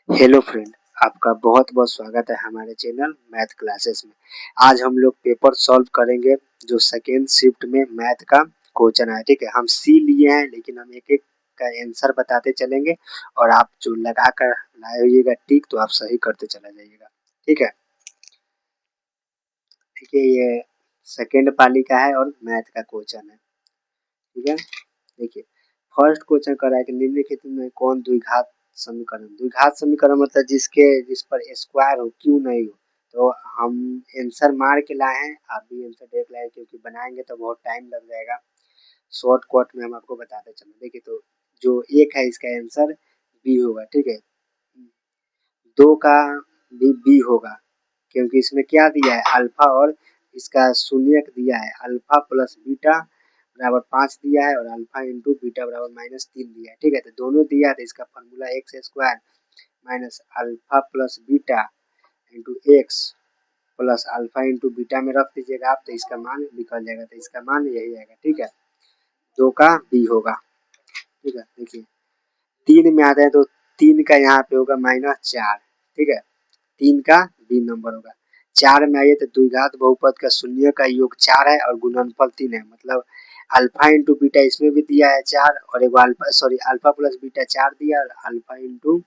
Hello friend, आपका बहुत बहुत स्वागत है हमारे चैनल मैथ क्लासेस में। आज हम लोग पेपर सॉल्व करेंगे जो सेकेंड शिफ्ट में मैथ का क्वेश्चन है। ठीक है, हम सी लिए हैं लेकिन हम एक एक का आंसर बताते चलेंगे और आप जो लगा कर लाए होइएगा टिक तो आप सही करते चला जाइएगा। ठीक है, ठीक है, ये सेकेंड पाली का है और मैथ का क्वेश्चन है। ठीक है, देखिए फर्स्ट क्वेश्चन कर रहा है कि निम्नलिखित में कौन द्विघात समीकरण, द्विघात समीकरण मतलब जिस पर स्क्वायर हो क्यों नहीं हो। तो हम आंसर मार के लाए हैं, आप भी आंसर देख लाए क्योंकि बनाएंगे तो बहुत टाइम लग जाएगा। शॉर्ट कट में हम आपको बताते चले। देखिए तो जो एक है इसका आंसर बी होगा। ठीक है, दो का भी बी होगा क्योंकि इसमें क्या दिया है अल्फा और इसका शून्यक दिया है। अल्फा प्लस बीटा बराबर 5 दिया है और अल्फा इंटू बीटा बराबर -3 दिया है। ठीक है, तो दोनों दिया है तो इसका formula x square minus alpha plus beta into x plus alpha into beta में रख दीजिएगा आप, तो इसका मान निकल जाएगा। तो इसका मान यही आएगा। ठीक है, दो का बी होगा। ठीक है, देखिए तीन में आते हैं तो तीन का यहाँ पे होगा -4। ठीक है, तीन का बी नंबर होगा। चार में आइए तो द्विघात बहुपद का शून्य का योग 4 है और गुणनफल 3 है। मतलब अल्फा इंटू बीटा इसमें भी दिया है 4 और एक अल्फा प्लस बीटा 4 दिया और अल्फा इंटू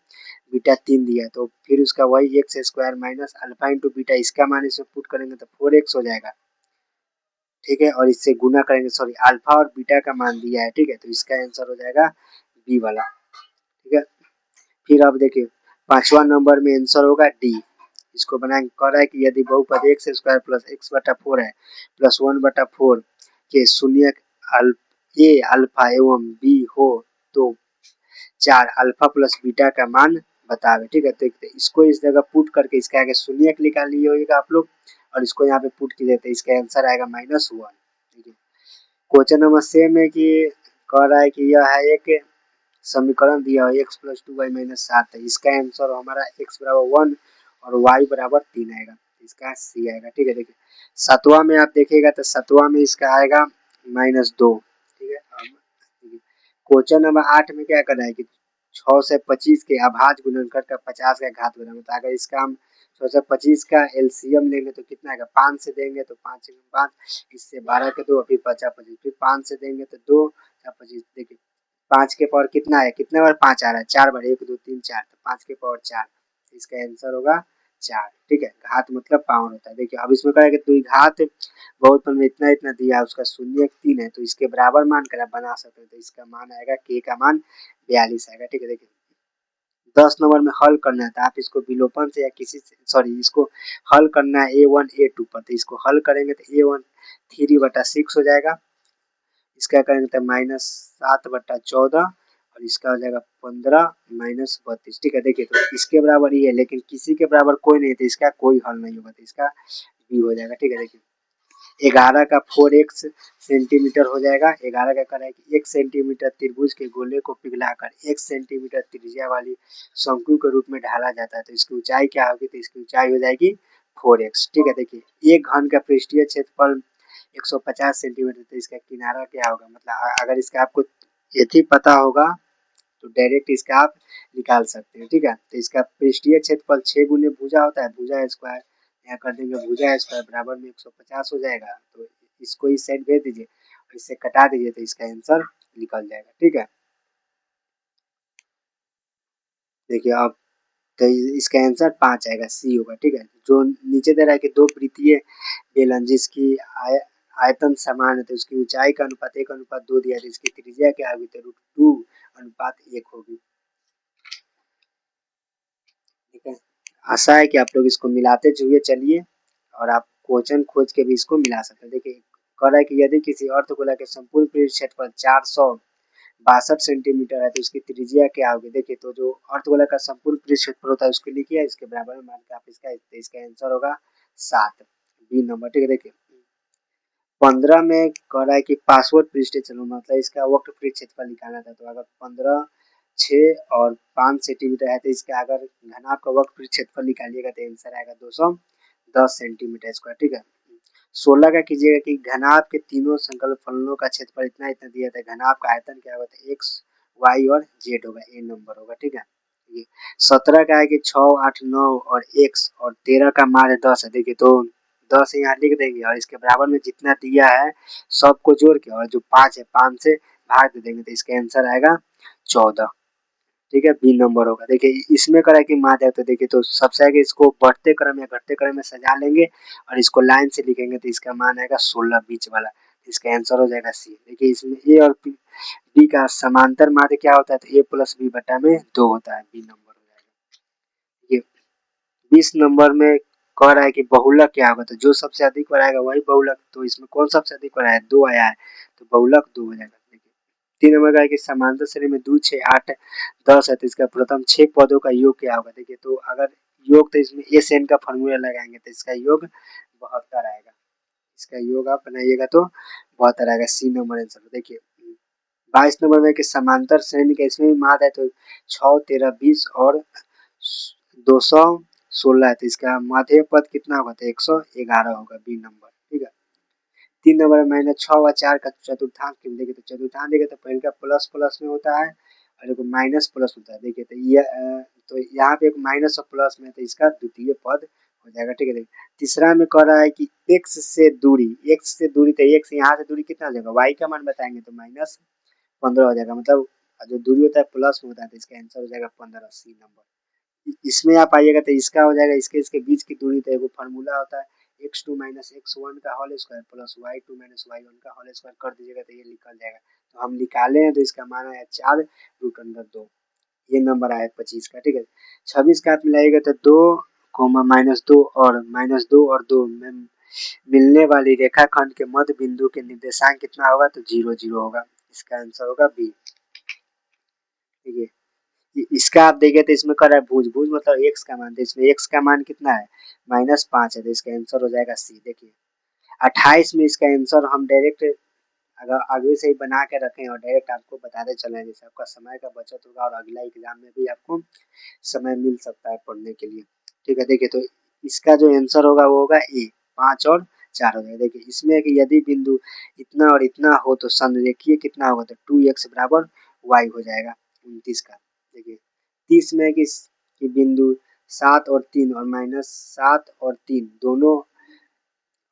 बीटा 3 दिया है। तो फिर उसका वही x square minus alpha into beta, इसका मान इसमें पुट करेंगे तो 4x हो जाएगा। ठीक है, और इससे गुना करेंगे, अल्फा और बीटा का मान दिया है। ठीक है, तो इसका आंसर हो जाएगा बी वाला। ठीक है, फिर अब देखिए पांचवा नंबर में आंसर होगा डी। इसको बनाएंगे, कह रहा है कि यदि बहुपद एक्स स्क्वायर प्लस एक्स बटा 4 है प्लस 1/4 के शून्य ए अल्फा एवं बी हो तो 4 अल्फा प्लस बीटा का मान बतावे। ठीक है, तो इसको इस जगह पुट करके इसके आगे शून्य निकाल लिए होगा आप लोग और इसको यहाँ पे पुट कीजिए तो इसका आंसर आएगा -1। ठीक है, क्वेश्चन नंबर सेम है कि कह रहा है कि यह है एक समीकरण दिया है एक्स प्लस 2y-7 है। इसका आंसर हमारा एक्स बराबर 1 और वाई बराबर 3 आएगा। इसका सी आएगा। ठीक है, देखिए सातवां में आप देखिएगा तो सातवां में इसका आएगा -2। ठीक है, क्वेश्चन नंबर 8 में क्या करना है कि 6 से 25 के अभाज्य गुणनखंड का 50 का घात बनाना। तो अगर इसका हम 6 से 25 का एलसीएम लेंगे तो कितना आएगा, 5 से देंगे तो 5 5, इससे 12 के 2 फिर 50 25, फिर 5 से देंगे तो 2 25। देखिए 5 के पावर कितना है, कितने बार 5 आ रहा है, 4 बार, 1 2 3 4, तो 5 के पावर 4, इसका आंसर होगा 4। ठीक है, घात मतलब पावर होता है। देखिए अब इसमें क्या है कि द्विघात बहुपद में इतना इतना दिया है, उसका शून्य 3 है तो इसके बराबर मान कर आप बना सकते हैं। तो इसका मान आएगा के का मान 42 आएगा। ठीक है, देखिए 10 नंबर में हल करना है तो आप इसको विलोपन से या किसी से इसको हल करना है A1 A2 पर। तो इसको हल करेंगे तो A1 3/6 हो जाएगा, इसका करेंगे तो -7/14 और इसका हो जाएगा 15 -32। ठीक है, देखिए तो इसके बराबर ही है लेकिन किसी के बराबर कोई नहीं, तो इसका कोई हल नहीं होगा, तो इसका बी हो जाएगा। ठीक है, देखिए 11 का 4x सेंटीमीटर हो जाएगा। 11 का कह रहा है कि 1 सेंटीमीटर त्रिभुज के गोले को पिघलाकर 1 सेंटीमीटर त्रिज्या वाली शंकु के रूप में ढाला जाता है। तो इसकी ऊंचाई क्या होगी, तो इसकी ऊंचाई हो जाएगी 4x। ठीक है, देखिए एक घन का पृष्ठीय क्षेत्रफल 150 सेंटीमीटर, तो इसका किनारा क्या होगा। मतलब अगर इसका आपको यदि पता होगा तो डायरेक्ट इसका आप निकाल सकते हैं। ठीक है, तो इसका पृष्ठीय क्षेत्रफल 6 गुने भुजा होता है, भुजा स्क्वायर यहाँ कर देंगे, भुजा स्क्वायर बराबर में 150 हो जाएगा। तो इसको इस साइड भेज दीजिए और इससे कटा दीजिए तो इसका आंसर निकल जाएगा। ठीक है, देखिए अब तो इसका आंसर 5 आएगा, सी होगा। ठीक है, जो नीचे दे रहा है कि दो वृत्तीय बेलन जिसकी आयतन समान है तो उसकी ऊंचाई का अनुपात 1:2 दिया है, इसकी त्रिज्या क्या होगी तो √2:1 होगी। ठीक है, आशा है कि आप लोग इसको मिलाते हुए चलिए और आप क्वेश्चन खोज के भी इसको मिला सकते हैं। देखिए कह रहा है कि यदि किसी अर्धगोला के संपूर्ण पृष्ठ क्षेत्रफल 462 सेंटीमीटर है तो उसकी त्रिज्या क्या होगी। देखिए तो जो अर्धगोला का संपूर्ण पृष्ठ क्षेत्रफल होता है उसको लिखिए, इसके बराबर में मान के आप इसका आंसर होगा 7, बी नंबर। ठीक है, देखिए 15 में कह रहा है कि पार्श्व पृष्ठ क्षेत्रफल मतलब इसका वक्र पृष्ठ क्षेत्रफल निकालना था। तो अगर 15 6 और 5 सेंटीमीटर है तो इसका अगर घनाभ का वक्र पृष्ठ क्षेत्रफल निकालिएगा तो आंसर आएगा 210 सेंटीमीटर स्क्वायर। ठीक है, 16 का कीजिएगा कि घनाभ के तीनों संकल्प फलनों का क्षेत्रफल इतना इतना दिया था, घनाभ का आयतन क्या होगा, एक्स वाई और जेड होगा, ए नंबर होगा। ठीक है, 17 का है कि 6 8 9 और x और 13 का मान है 10 है। देखिए तो 10 यहाँ लिख देंगे और इसके बराबर में जितना दिया है सबको जोड़ के और जो 5 है 5 से भाग दे देंगे तो इसका आंसर आएगा 14। ठीक है, बी नंबर होगा। देखिए इसमें करा कि माद है तो देखिए तो सबसे आगे इसको बढ़ते क्रम या घटते क्रम में सजा लेंगे और इसको लाइन से लिखेंगे तो इसका मान आएगा 16 बीच वाला। इसका आंसर हो जाएगा सी। देखिए इसमें ए और बी का समांतर माध्य क्या होता है तो ए प्लस बी बटा में 2 होता है। बी नंबर हो जाएगा। ये 20 नंबर में कह रहा है कि बहुलक क्या होगा तो जो सबसे अधिक बार आएगा वही बहुलक। तो इसमें कौन सबसे अधिक बार आया है 2 आया है तो बहुलक 2 हो जाएगा। देखिए 3 नंबर का है कि समांतर श्रेणी में 2 6 8 10 है तो इसका प्रथम 6 पदों का योग क्या होगा। देखिए तो अगर योग तो इसमें एस एन का फॉर्मूला लगाएंगे तो इसका योग 72 आएगा। इसका योग आप बनाइएगा तो 72 आएगा। C number answer. देखिए 22 नंबर में कि समांतर श्रेणी का इसमें भी माद है तो 6 13 20 और 216 है तो इसका माध्य पद कितना होगा तो 111 होगा। B number. ठीक है, 3 नंबर में मैंने 6 व 4 का चतुर्थांश क्यों देखे तो चतुर्थांश देखे तो पहले का प्लस प्लस में होता है और एक माइनस प्लस होता है। देखिए तो ये तो यहाँ पे एक माइनस और प्लस में तो इसका द्वितीय पद हो जाएगा। ठीक है, देखिए तीसरा में कह रहा है कि x से दूरी तो x यहाँ से दूरी कितना हो जाएगा y का मान बताएंगे तो -15 हो जाएगा। मतलब जो दूरी होता है प्लस में होता है तो इसका आंसर हो जाएगा 15। C number. इसमें आप आइएगा तो इसका हो जाएगा इसके बीच की दूरी तो एगो फार्मूला होता है x2 माइनस x1 का whole square plus y2 minus y1 का होल स्क्वायर कर दीजिएगा तो ये निकल जाएगा। तो हम निकाले हैं तो इसका मान आया 4√2। ये नंबर आया 25 का। ठीक है, 26 का आप मिलाइएगा तो 2 -2 और -2 में मिलने वाली रेखाखंड के मध्य बिंदु के निर्देशांक कितना होगा तो 0 0 होगा। इसका आंसर होगा बी। ठीक है, इसका आप देखिए तो इसमें कर रहा है भुज भुज मतलब x का मान तो इसमें x का मान कितना है -5 है तो इसका आंसर हो जाएगा सी। देखिए 28 में इसका आंसर हम डायरेक्ट अगर आगे से ही बना के रखें और डायरेक्ट आपको बताते चले जैसे आपका समय का बचत होगा और अगला एग्जाम में भी आपको समय मिल सकता है पढ़ने के लिए। ठीक है, देखिए तो इसका जो आंसर होगा वो होगा ए 5 और 4 हो जाएगा। देखिए इसमें कि यदि बिंदु इतना और इतना हो तो संरेखीय कितना होगा तो 2x बराबर y हो जाएगा 29 का। देखिए 30 में कि बिंदु 7 और 3 और -7 और 3 दोनों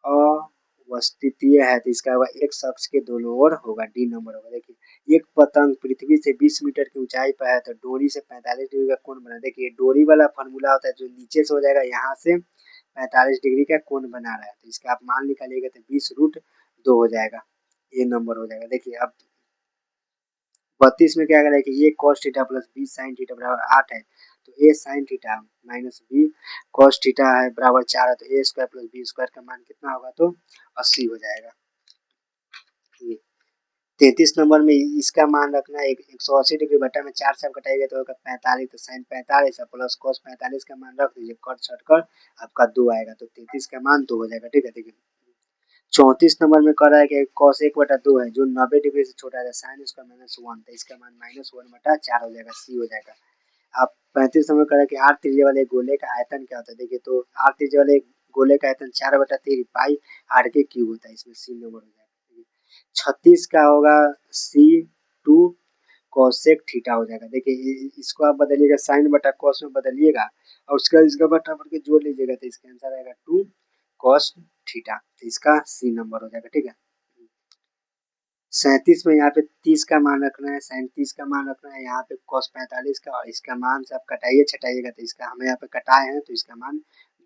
अवस्थितीय है तो इसका होगा एक अक्ष के दोनों ओर होगा। डी नंबर होगा। देखिए एक पतंग पृथ्वी से 20 मीटर की ऊंचाई पर है तो डोरी से 45 डिग्री का कोण बना। देखिए डोरी वाला फॉर्मूला होता है जो नीचे से हो जाएगा यहाँ से 45 डिग्री का कोण बना रहा है तो इसका आप मान निकालिएगा तो 20√2 हो जाएगा। ये नंबर हो जाएगा। देखिए अब 32 में क्या करें कि ये cos theta plus B sine theta बराबर 8 है तो A sine theta minus B cos theta है बराबर 4 है तो A square plus B square का मान कितना होगा तो 80 हो जाएगा। 33 नंबर में इसका मान रखना है 180 डिग्री बटा में 4 से घटाइएगा तो होगा 45 तो साइन 45 है प्लस cos 45 का मान रख दीजिए कट छट कर आपका 2 आएगा तो 33 का मान 2 हो जाएगा। ठीक है, देखिए 34 नंबर में कह रहा है कि cos 1/2 है जो 90 डिग्री से छोटा है साइन इसका -1 तो इसका मान -1/4 हो जाएगा। सी हो जाएगा। आप 35 नंबर कह रहा है कि आर त्रिज्या वाले गोले का आयतन क्या होता है। देखिए तो आर त्रिज्या वाले गोले का आयतन 4/3 पाई आर के क्यूब होता है। इसमें सी नंबर हो जाएगा। 36 का होगा C2 कोसेक थीटा हो जाएगा। देखिए इसको आप बदलिएगा साइन बटा कॉस में बदलिएगा और उसका इसका बटा भर के जोड़ लीजिएगा तो इसका आंसर आएगा 2 कॉस थीटा तो इसका सी नंबर हो जाएगा। ठीक है, 37 में यहाँ पे 30 का मान रखना है 37 का मान रखना है यहाँ पे cos 45 का और इसका मान से आप कटाइए छटाइएगा तो इसका हमें यहाँ पे कटाए हैं तो इसका मान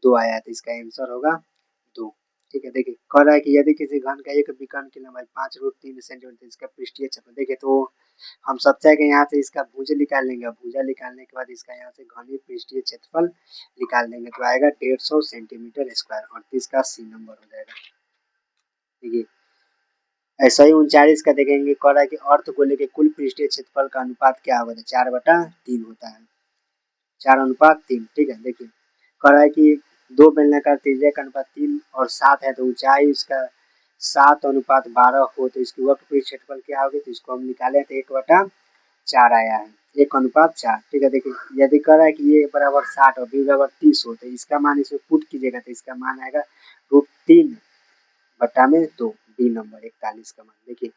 2 आया है तो इसका आंसर होगा 2। ठीक है, देखिए कह रहा है कि यदि किसी घन का एक विकर्ण की लंबाई 5√3 सेंटीमीटर इसका पृष्ठीय क्षेत्र। देखिए तो हम सबसे आगे यहाँ से इसका भुजा निकाल लेंगे। भुजा निकालने के बाद इसका यहाँ से घनी पृष्ठीय क्षेत्रफल निकाल देंगे तो आएगा 150 सेंटीमीटर स्क्वायर और इसका सी नंबर हो जाएगा। देखिए ऐसा ही 39 का देखेंगे कह रहा है कि अर्धगोले के कुल पृष्ठीय क्षेत्रफल का अनुपात क्या होगा तो 4/3 होता है 4:3। ठीक है, देखिए कह रहा है कि दो बेलनाकार त्रिज्या का अनुपात 3 और 7 है तो ऊंचाई इसका 7:12 हो तो इसकी वक्र क्षेत्रफल क्या होगी तो इसको हम निकाले तो 1/4 आया है 1:4। ठीक है, देखिए यदि कह रहा है कि ये बराबर 60 और बी बराबर 30 हो तो इसका मान इसमें पुट कीजिएगा तो इसका मान आएगा √3/2। बी नंबर 41 का मान। देखिए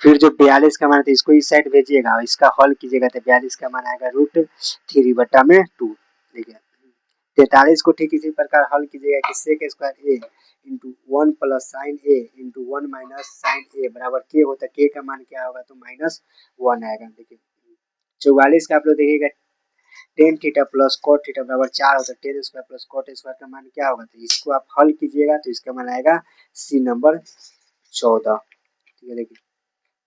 फिर जो 42 का मान है तो इसको इस साइड भेजिएगा और इसका हल कीजिएगा तो 42 का मान आएगा √3/2। देखिए 43 को ठीक इसी प्रकार हल कीजिएगा कि सेक स्क्वायर ए इंटू 1 प्लस साइन ए इंटू 1 माइनस साइन ए बराबर के होता है। के का मान क्या होगा तो -1 आएगा। देखिए 44 का आप लोग देखिएगा tan theta plus cot theta बराबर 4 होता है। Tan square plus cot square का मान क्या होगा तो इसको आप हल कीजिएगा तो इसका मान आएगा सी नंबर 14। ठीक है देखिए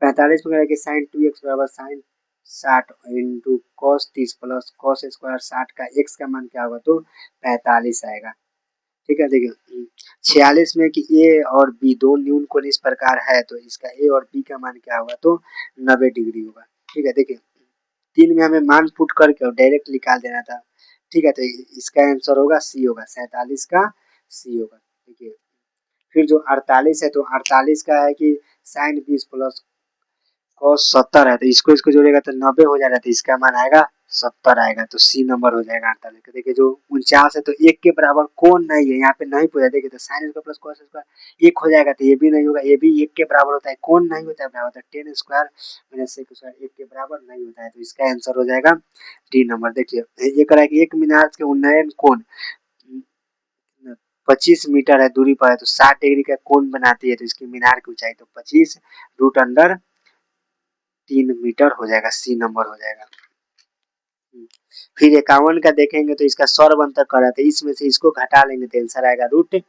45 में करेंगे साइन 2x बराबर sine 60 into cos 30 plus cos square 60 का x का मान क्या होगा तो 45 आएगा। ठीक है देखिए 46 में कि ए और बी दो न्यून कोण इस प्रकार है तो इसका ए और बी का मान क्या होगा तो 90 डिग्री होगा। ठीक है देखिए 3 में हमें मान पुट करके और डायरेक्ट निकाल देना था। ठीक है तो इसका आंसर होगा सी होगा 47 का सी होगा। देखिए फिर जो 48 है तो 48 का है कि साइन 20 प्लस कॉस 70 है तो इसको इसको जोड़ेगा तो 90 हो जाएगा तो इसका मान आएगा 70 आएगा तो सी नंबर हो जाएगा 48 का। देखिए जो 49 है तो एक के बराबर कौन नहीं है यहाँ पे नहीं पूछा। देखिए तो sine square plus cos square एक हो जाएगा तो ये भी नहीं होगा। ये भी एक के बराबर होता है कौन नहीं होता है बराबर होता है tan square minus sec square एक के बराबर नहीं होता है तो इसका आंसर हो जाएगा डी नंबर। देखिए ये कह रहा है कि एक मीनार के उन्नयन कोण 25 मीटर है दूरी पर है तो 60 डिग्री का कोण बनाती है तो इसकी मीनार की ऊंचाई तो 25 √3 मीटर हो जाएगा सी नंबर हो जाएगा। फिर 51 का देखेंगे तो इसका सर्व अंतर कर रहा था इसमें से इसको घटा लेंगे तो आंसर आएगा √3।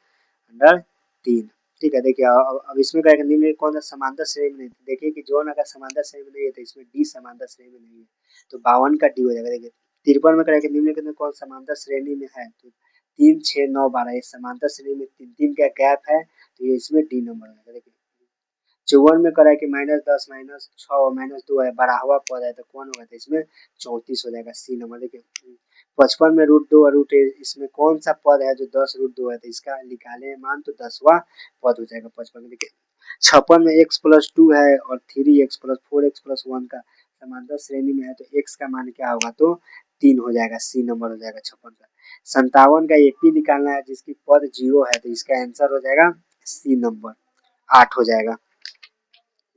ठीक है देखिए अब इसमें कहेगा निम्न कौन सा समांतर श्रेणी में नहीं। देखिए कि जोन अगर समांतर श्रेणी में नहीं है तो इसमें डी समांतर श्रेणी में नहीं है तो 52 का डी हो जाएगा। देखिए 53 में कहेगा निम्न में कौन समांतर श्रेणी में है तो 3 6 9 12 ये समांतर श्रेणी में 3 का गैप है तो ये इसमें डी नंबर हो जाएगा। देखिए 54 में करा कि -10 -6 -2 है बड़ा हुआ पद है तो कौन होगा तो इसमें 34 हो जाएगा सी नंबर। देखिए 55 में √2 और √8 इसमें कौन सा पद है जो 10 √2 है तो इसका निकाले मान तो 10वां पद हो जाएगा 55 में। देखिए 56 में x प्लस 2 है और 3x प्लस 4x प्लस 1 का समांतर श्रेणी में है तो x का मान क्या होगा तो 3 हो जाएगा सी नंबर हो जाएगा 56 का। 57 का एपी निकालना है जिसकी पद 0 है तो इसका आंसर हो जाएगा सी नंबर 8 हो जाएगा।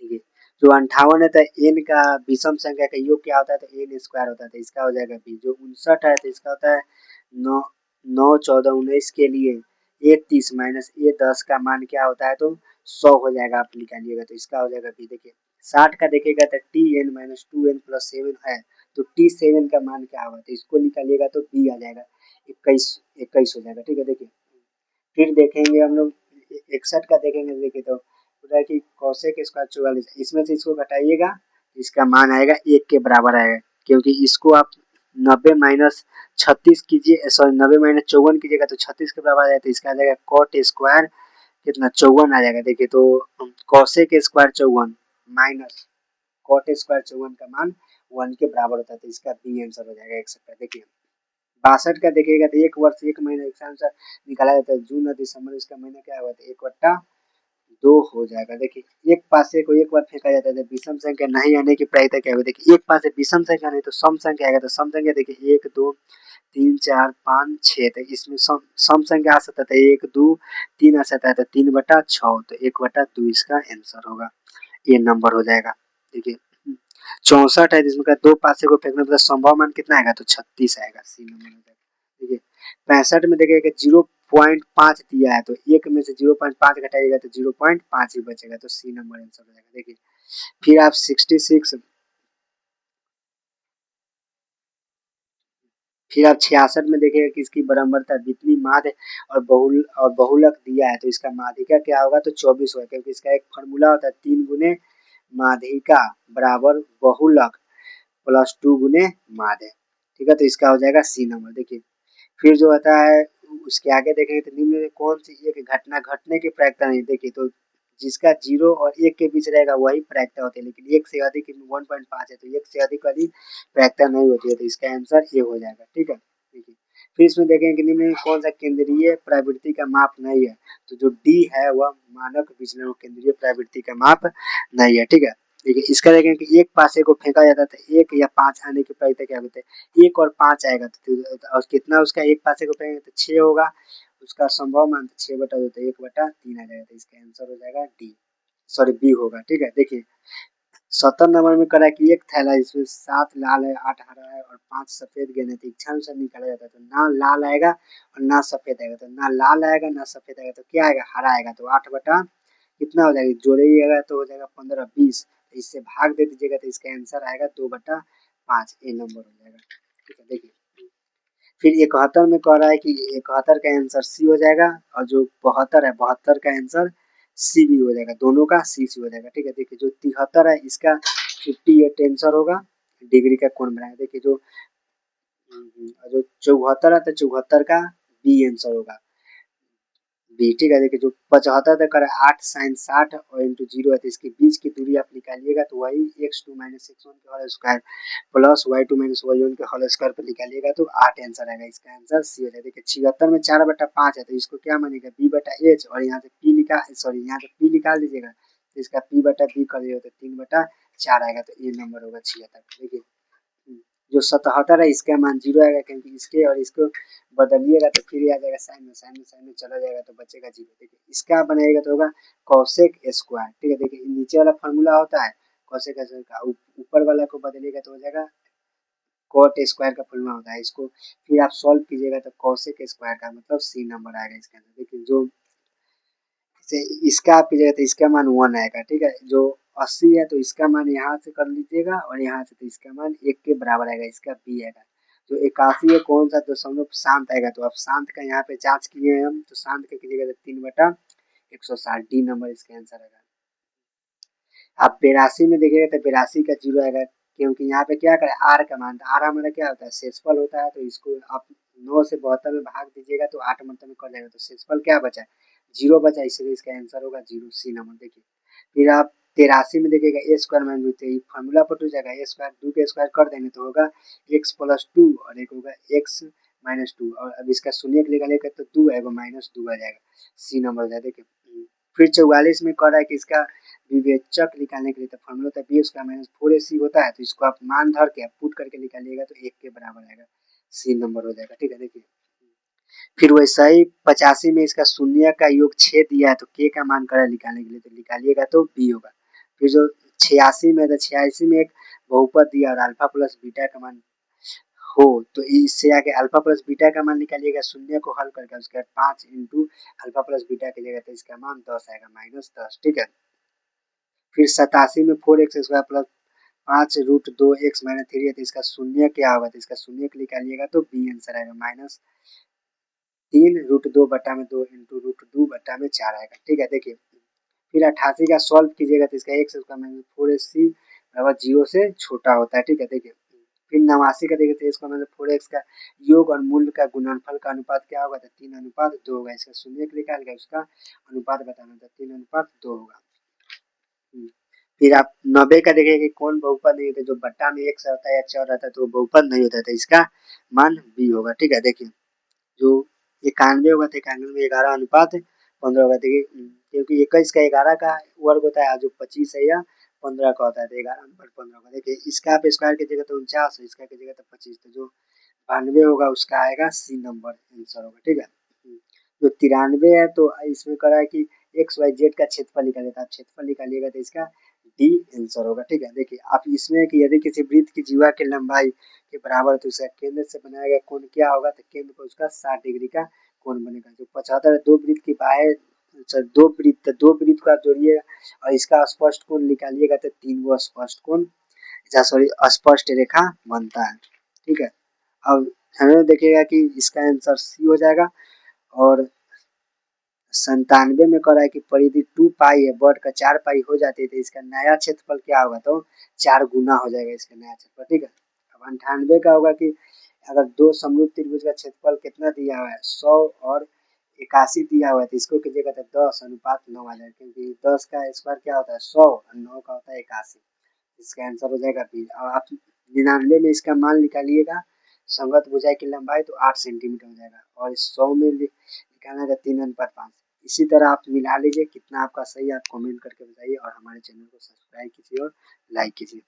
देखिए जो 58 है तो एन का विषम संख्या का योग क्या होता है तो एन स्क्वायर होता है तो इसका हो जाएगा बी। जो 59 है तो इसका होता है 9 9 14 19 के लिए ए 30 माइनस ए 10 का मान क्या होता है तो 100 हो जाएगा। आप निकालिएगा तो इसका हो जाएगा बी। देखिए 60 का देखिएगा तो T N minus 2n plus 7 है तो टी 7 का मान क्या होगा तो इसको निकालिएगा तो बी आ जाएगा 21 हो जाएगा। ठीक है देखिए फिर देखेंगे हम लोग 61 का देखेंगे। देखिए तो पूरा कि कौशे के स्क्वायर 44 इसमें से इसको घटाइएगा इसका मान आएगा 1 के बराबर आएगा क्योंकि इसको आप 90 माइनस 36 कीजिए सॉरी 90 माइनस 54 कीजिएगा तो 36 के बराबर आ जाएगा तो इसका आ जाएगा कॉट स्क्वायर कितना 54 आ जाएगा। देखिए तो कौशे के स्क्वायर 54 माइनस कॉट स्क्वायर 54 का मान 1 के बराबर होता है तो इसका बी आंसर हो जाएगा 61 का। देखिए 62 का देखिएगा तो एक वर्ष एक महीना इसका आंसर निकाला जाता है जून और दिसंबर इसका महीना क्या होगा तो 1/2 हो जाएगा। देखिए एक पासे को एक बार फेंका जाता है जब विषम संख्या नहीं आने की प्रायिकता क्या होगी। देखिए एक पासे विषम संख्या नहीं तो सम संख्या आएगा तो सम संख्या देखिए 1 2 3 4 5 6 तो इसमें सम संख्या आ सकता है 1 2 3 आ सकता है तो 3/6 तो 1/2 इसका आंसर होगा ये नंबर हो जाएगा। देखिए 64 है जिसमें दो पासे को फेंकने पर संभव मान कितना आएगा तो 36 आएगा सी नंबर हो जाएगा। देखिए 65 में देखिएगा 0.5 दिया है तो एक में से 0.5 घटाइएगा तो 0.5 ही बचेगा तो सी नंबर आंसर हो जाएगा। देखिए फिर आप 66 में देखिएगा कि इसकी बराबरता जितनी माध्य और बहुलक दिया है तो इसका माध्यिका क्या होगा तो 24 होगा क्योंकि इसका एक फॉर्मूला होता है 3 गुने माध्यिका बराबर बहुलक प्लस 2 गुने माध्य। ठीक है तो इसका हो जाएगा सी नंबर। देखिए फिर जो होता है उसके आगे देखेंगे तो निम्न में कौन सी एक घटना घटने की प्रायिकता नहीं। देखिए तो जिसका 0 और 1 के बीच रहेगा वही प्रायिकता होती है लेकिन 1 से अधिक 1.5 है तो 1 से अधिक वाली प्रायिकता नहीं होती है तो इसका आंसर ए हो जाएगा। ठीक है देखिए फिर इसमें देखेंगे कि निम्न में कौन सा केंद्रीय प्रवृत्ति का माप नहीं है तो जो डी है वह मानक विचलन केंद्रीय प्रवृत्ति का माप नहीं है। ठीक है देखिए इसका देखें कि एक पासे को फेंका जाता था 1 या 5 आने की प्रायिकता क्या होती है 1 और 5 आएगा तो और कितना उसका एक पासे को फेंकेंगे तो 6 होगा उसका संभव मान 6/2 तो 1/3 आ जाएगा तो इसका आंसर हो जाएगा डी। सॉरी बी होगा। ठीक है, देखिए 70 नंबर में करा कि एक थैला इसमें 7 लाल है, 8 हरा है और 5 सफेद गेंद है, तो इच्छानुसार निकाला जाता है। तो ना लाल आएगा और ना सफेद आएगा, तो ना लाल आएगा ना सफेद आएगा, तो क्या आएगा, हरा आएगा। तो 8 बटा कितना हो जाएगा, जोड़िएगा तो हो जाएगा 15 20, तो इससे भाग दे दीजिएगा तो इसका आंसर आएगा 2/5, ए नंबर हो जाएगा। ठीक है, देखिए फिर 71 में कह रहा है कि 71 का आंसर सी हो जाएगा, और जो 72 है 72 का आंसर सी भी हो जाएगा, दोनों का सी सी हो जाएगा। ठीक है, देखिए जो 73 है इसका 58 आंसर होगा, डिग्री का कोण बनाएगा। देखिए जो जो 74 है तो 74 का बी आंसर होगा, बी। ठीक है, देखिए जो 75 तक कर 8 sin 60 और इंटू 0 है, तो इसके बीच की दूरी आप निकालिएगा तो वही x2 माइनस x1 के whole square plus y2 minus y1 के होल स्क्वायर पर निकालिएगा तो 8 आंसर आएगा। इसका आंसर सी हो जाएगा। देखिए 76 में 4/5 है, तो इसको क्या मानेगा, b/h, और यहाँ से p यहाँ से p निकाल दीजिएगा तो इसका p/b कर दिएगा तो 3/4 आएगा, तो ये नंबर होगा 76। देखिए जो 77 है इसका मान 0 आएगा, क्योंकि इसके और इसको बदलिएगा तो फिर आ जाएगा साइन में चला जाएगा तो बचेगा 0। देखिए इसका बनाएगा तो होगा कॉसेक स्क्वायर। ठीक है, देखिए नीचे वाला फॉर्मूला होता है कॉसेक स्क्वायर का, ऊपर वाला को बदलिएगा तो हो जाएगा कॉट स्क्वायर का फॉर्मूला होता है। इसको फिर आप सॉल्व कीजिएगा तो कॉसेक स्क्वायर का मतलब सी नंबर आएगा इसके अंदर। देखिए जो से इसका आप कीजिएगा तो इसका मान 1 आएगा। ठीक है, जो 80 है तो इसका मान यहाँ से कर लीजिएगा और यहाँ से तो इसका मान 1 के बराबर आएगा, इसका बी आएगा। जो 81 है कौन सा दशमलव शांत आएगा, तो आप शांत का यहाँ पे जांच किए हैं हम, तो शांत का कीजिएगा तो 3/160, डी नंबर इसका आंसर आएगा। आप 82 में देखिएगा तो 82 का 0 आएगा, क्योंकि यहाँ पे क्या करें आर का मान, आर हमारा क्या होता है शेषफल होता है, तो इसको आप 9 से 72 में भाग दीजिएगा तो 8 मतलब में कर जाएगा, तो शेषफल क्या बचा, 0 बचा, इसलिए इसका आंसर होगा 0, सी नंबर। देखिए फिर आप 83 में देखिएगा ए स्क्वायर माइनस बी, तो फॉर्मूला पर टू जाएगा, ए स्क्वायर 2 के स्क्वायर कर देंगे तो होगा x प्लस 2 और एक होगा x माइनस 2, और अब इसका शून्य निकालेगा तो 2 आएगा माइनस 2 आ जाएगा, सी नंबर हो जाएगा। देखिए फिर 44 में कह रहा है कि इसका विवेचक निकालने के लिए, तो फॉर्मूला होता है बी स्क्वायर माइनस 4ac होता है, तो इसको आप मान धर के पुट करके निकालिएगा तो 1 के बराबर आएगा, सी नंबर हो जाएगा। ठीक है, देखिए फिर वैसा ही 85 में इसका शून्य का योग 6 दिया है, तो के का मान करा निकालने के लिए, तो निकालिएगा तो बी होगा। फिर जो 86 में, तो 86 में एक बहुपद दिया और अल्फा प्लस बीटा का मान हो, तो इससे आगे अल्फा प्लस बीटा का मान निकालिएगा, शून्य को हल करके उसके बाद 5 इंटू अल्फा प्लस बीटा कीजिएगा तो इसका मान 10 आएगा, -10। ठीक है, फिर 87 में 4x square plus 5√2x minus 3 है, तो इसका शून्य क्या होगा, तो इसका शून्य निकालिएगा तो बी आंसर आएगा, -3√2/2 इंटू √2/4 आएगा। ठीक है, देखिए फिर 88 का सॉल्व कीजिएगा तो इसका x स्क्वायर माइनस 4ac बराबर 0 से छोटा होता है। ठीक है, देखिए फिर 89 का देखिए तो इसका मतलब 4x का योग और मूल्य का गुणनफल का अनुपात क्या होगा, तो 3:2 होगा। इसका शून्य निकाल के उसका अनुपात बताना था, 3:2 होगा। फिर आप 90 का देखिए कि कौन बहुपद नहीं होता, जो बट्टा में एक रहता है या चार रहता है तो वो बहुपद नहीं होता है, तो इसका मान बी होगा। ठीक है, देखिए जो 91 होगा तो 91 में 11:15 होगा। देखिए क्योंकि 21 का 11 का वर्ग होता है, जो 25 है या 15 का होता है, तो 11:15 होगा। देखिए इसका आप स्क्वायर कीजिएगा तो 49, इसका कीजिएगा तो 25, तो जो 92 होगा उसका आएगा सी नंबर आंसर होगा। ठीक है, जो 93 है तो इसमें करा है कि एक्स वाई जेड का क्षेत्रफल निकालिए, तो आप क्षेत्रफल निकालिएगा तो इसका डी आंसर होगा। ठीक है, देखिए आप इसमें कि यदि किसी वृत्त की जीवा की लंबाई के बराबर तो उसका केंद्र से बनाया गया कोण क्या होगा, तो केंद्र को उसका 60 डिग्री का कोण बनेगा। जो 75 दो वृत्त की बाह्य दो वृत्त को आप जोड़िएगा और इसका स्पष्ट कोण निकालिएगा तो 3 गो स्पष्ट कोण, सॉरी स्पष्ट रेखा बनता है। ठीक है, अब हमें देखिएगा कि इसका आंसर सी हो जाएगा। और 97 में कह रहा है कि परिधि 2 पाई है, बढ़ कर 4 पाई हो जाती है, तो इसका नया क्षेत्रफल क्या होगा, तो 4 गुना हो जाएगा इसका नया क्षेत्रफल। ठीक है, अब 98 का होगा कि अगर दो समरूप त्रिभुज का क्षेत्रफल कितना दिया हुआ है 100 और 81 दिया हुआ है, तो इसको कीजिएगा तो 10:9 आ जाएगा, क्योंकि 10 का स्क्वायर क्या होता है 100 और 9 का होता है 81, इसका आंसर हो जाएगा बी। और आप 99 में इसका मान निकालिएगा संगत भुजाएं की लंबाई तो 8 सेंटीमीटर हो जाएगा, और 100 में निकालना है 3:5। इसी तरह आप मिला लीजिए कितना आपका सही, आप कमेंट करके बताइए और हमारे चैनल को सब्सक्राइब कीजिए और लाइक कीजिए।